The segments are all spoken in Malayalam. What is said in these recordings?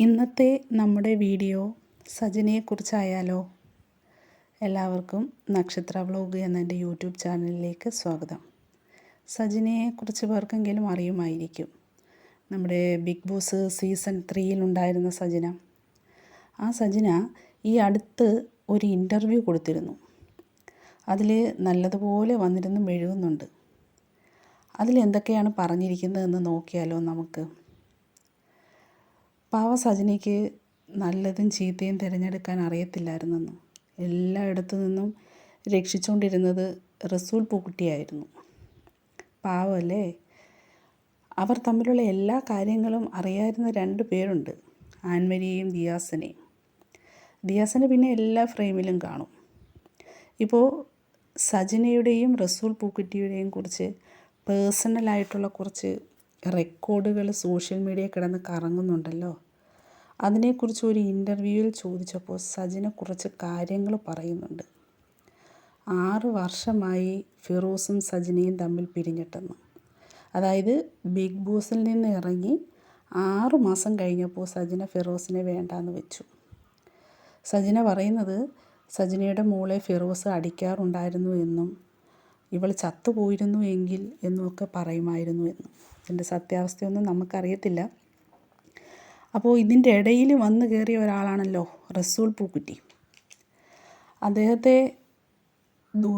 ഇന്നത്തെ നമ്മുടെ വീഡിയോ സജിനയെക്കുറിച്ചായാലോ? എല്ലാവർക്കും നക്ഷത്ര വ്ലോഗ് എന്ന എൻ്റെ യൂട്യൂബ് ചാനലിലേക്ക് സ്വാഗതം. സജിനയെ കുറച്ച് പേർക്കെങ്കിലും അറിയുമായിരിക്കും. നമ്മുടെ ബിഗ് ബോസ് സീസൺ 3 ഉണ്ടായിരുന്ന സജിന. ആ സജിന ഈ അടുത്ത് ഒരു ഇൻ്റർവ്യൂ കൊടുത്തിരുന്നു. അതിൽ നല്ലതുപോലെ വന്നിരുന്ന് മെഴുകുന്നുണ്ട്. അതിലെന്തൊക്കെയാണ് പറഞ്ഞിരിക്കുന്നതെന്ന് നോക്കിയാലോ നമുക്ക്. പാവ സജിനയ്ക്ക് നല്ലതും ചീത്തയും തിരഞ്ഞെടുക്കാൻ അറിയത്തില്ലായിരുന്നെന്ന്. എല്ലായിടത്തു നിന്നും രക്ഷിച്ചുകൊണ്ടിരുന്നത് റസൂൽ പൂക്കുട്ടിയായിരുന്നു. പാവമല്ലേ? അവർ തമ്മിലുള്ള എല്ലാ കാര്യങ്ങളും അറിയാവുന്ന 2 പേരുണ്ട്, ആൻമരിയെയും ദിയാസനെയും. ദിയാസന പിന്നെ എല്ലാ ഫ്രെയിമിലും കാണും. ഇപ്പോൾ സജിനയുടെയും റസൂൽ പൂക്കുട്ടിയുടെയും കുറിച്ച് പേഴ്സണലായിട്ടുള്ള കുറച്ച് റെക്കോർഡുകൾ സോഷ്യൽ മീഡിയയിൽ കിടന്ന് കറങ്ങുന്നുണ്ടല്ലോ. അതിനെക്കുറിച്ച് ഒരു ഇൻ്റർവ്യൂവിൽ ചോദിച്ചപ്പോൾ സജിന കുറച്ച് കാര്യങ്ങൾ പറയുന്നുണ്ട്. 6 വർഷമായി ഫിറോസും സജിനയും തമ്മിൽ പിരിഞ്ഞിട്ടെന്ന്. അതായത് ബിഗ് ബോസിൽ നിന്ന് ഇറങ്ങി 6 മാസം കഴിഞ്ഞപ്പോൾ സജിന ഫിറോസിനെ വേണ്ടാന്ന് വെച്ചു. സജിന പറയുന്നത് സജിനയുടെ മോളെ ഫിറോസ് അടിക്കാറുണ്ടായിരുന്നു എന്നും ഇവൾ ചത്തുപോയിരുന്നു എങ്കിൽ എന്നുമൊക്കെ പറയുമായിരുന്നു എന്നും. ഇതിൻ്റെ സത്യാവസ്ഥയൊന്നും നമുക്കറിയത്തില്ല. അപ്പോൾ ഇതിൻ്റെ ഇടയിൽ വന്നു കയറിയ ഒരാളാണല്ലോ റസൂൽ പൂക്കുട്ടി. അദ്ദേഹത്തെ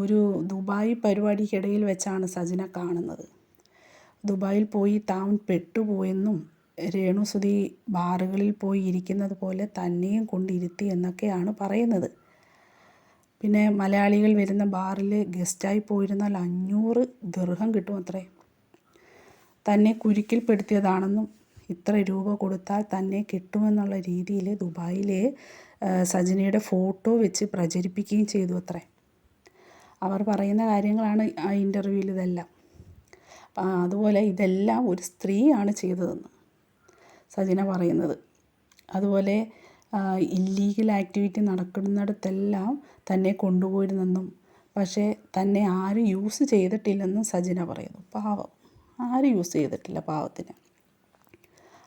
ഒരു ദുബായ് പരിപാടിക്കിടയിൽ വെച്ചാണ് സജിന കാണുന്നത്. ദുബായിൽ പോയി താൻ പെട്ടുപോയെന്നും രേണുസുതി ബാറുകളിൽ പോയി ഇരിക്കുന്നത് പോലെ തന്നെയും കൊണ്ടിരുത്തി എന്നൊക്കെയാണ് പറയുന്നത്. പിന്നെ മലയാളികൾ വരുന്ന ബാറിൽ ഗസ്റ്റായി പോയിരുന്നാൽ 500 ദിർഹം കിട്ടുമത്രേ. തന്നെ കുരുക്കിൽപ്പെടുത്തിയതാണെന്നും ഇത്ര രൂപ കൊടുത്താൽ തന്നെ കിട്ടുമെന്നുള്ള രീതിയിൽ ദുബായിലെ സജിനയുടെ ഫോട്ടോ വെച്ച് പ്രചരിപ്പിക്കുകയും ചെയ്തു അത്രേ. അവർ പറയുന്ന കാര്യങ്ങളാണ് ആ ഇൻ്റർവ്യൂവിൽ ഇതെല്ലാം. അതുപോലെ ഇതെല്ലാം ഒരു സ്ത്രീയാണ് ചെയ്തതെന്ന് സജിന പറയുന്നത്. അതുപോലെ ഇല്ലീഗൽ ആക്ടിവിറ്റി നടക്കുന്നിടത്തെല്ലാം തന്നെ കൊണ്ടുപോയിരുന്നെന്നും പക്ഷേ തന്നെ ആരും യൂസ് ചെയ്തിട്ടില്ലെന്നും സജിന പറയുന്നു. പാവം, ആരും യൂസ് ചെയ്തിട്ടില്ല പാവത്തിന്.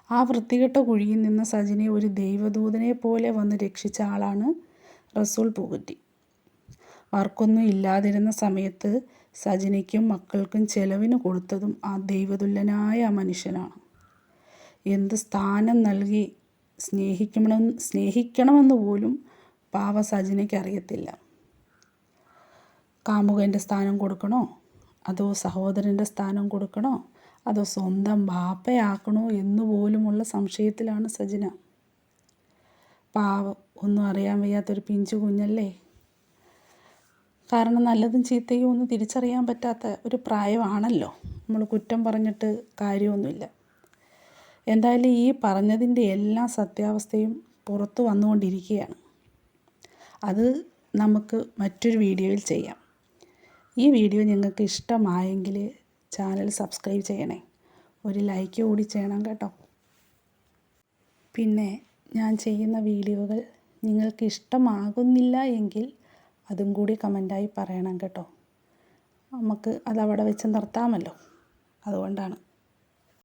ആ വൃത്തികെട്ട കുഴിയിൽ നിന്ന് സജിനയെ ഒരു ദൈവദൂതനെ പോലെ വന്ന് രക്ഷിച്ച ആളാണ് റസൂൽ പൂക്കുട്ടി. വർക്കൊന്നും ഇല്ലാതിരുന്ന സമയത്ത് സജിനയ്ക്കും മക്കൾക്കും ചെലവിന് കൊടുത്തതും ആ ദൈവതുല്യനായ ആ മനുഷ്യനാണ്. എന്ത് സ്ഥാനം നൽകി സ്നേഹിക്കണമെന്ന് പോലും പാവ സജിനയ്ക്ക് അറിയത്തില്ല. കാമുകൻ്റെ സ്ഥാനം കൊടുക്കണോ, അതോ സഹോദരൻ്റെ സ്ഥാനം കൊടുക്കണോ, അതോ സ്വന്തം ബാപ്പയാക്കണോ എന്നുപോലുമുള്ള സംശയത്തിലാണ് സജിന. പാവം, ഒന്നും അറിയാൻ വയ്യാത്തൊരു പിഞ്ചു കുഞ്ഞല്ലേ. കാരണം നല്ലതും ചീത്തയും ഒന്നും തിരിച്ചറിയാൻ പറ്റാത്ത ഒരു പ്രായമാണല്ലോ. നമ്മൾ കുറ്റം പറഞ്ഞിട്ട് കാര്യമൊന്നുമില്ല. എന്തായാലും ഈ പറഞ്ഞതിൻ്റെ എല്ലാ സത്യാവസ്ഥയും പുറത്തു വന്നുകൊണ്ടിരിക്കുകയാണ്. അത് നമുക്ക് മറ്റൊരു വീഡിയോയിൽ ചെയ്യാം. ഈ വീഡിയോ നിങ്ങൾക്ക് ഇഷ്ടമായെങ്കിൽ ചാനൽ സബ്സ്ക്രൈബ് ചെയ്യണേ, ഒരു ലൈക്ക് കൂടി ചെയ്യണം കേട്ടോ. പിന്നെ ഞാൻ ചെയ്യുന്ന വീഡിയോകൾ നിങ്ങൾക്ക് ഇഷ്ടമാകുന്നില്ല എങ്കിൽ അതും കൂടി കമൻറ്റായി പറയണം കേട്ടോ. നമുക്ക് അതവിടെ വെച്ച് നിർത്താമല്ലോ, അതുകൊണ്ടാണ്.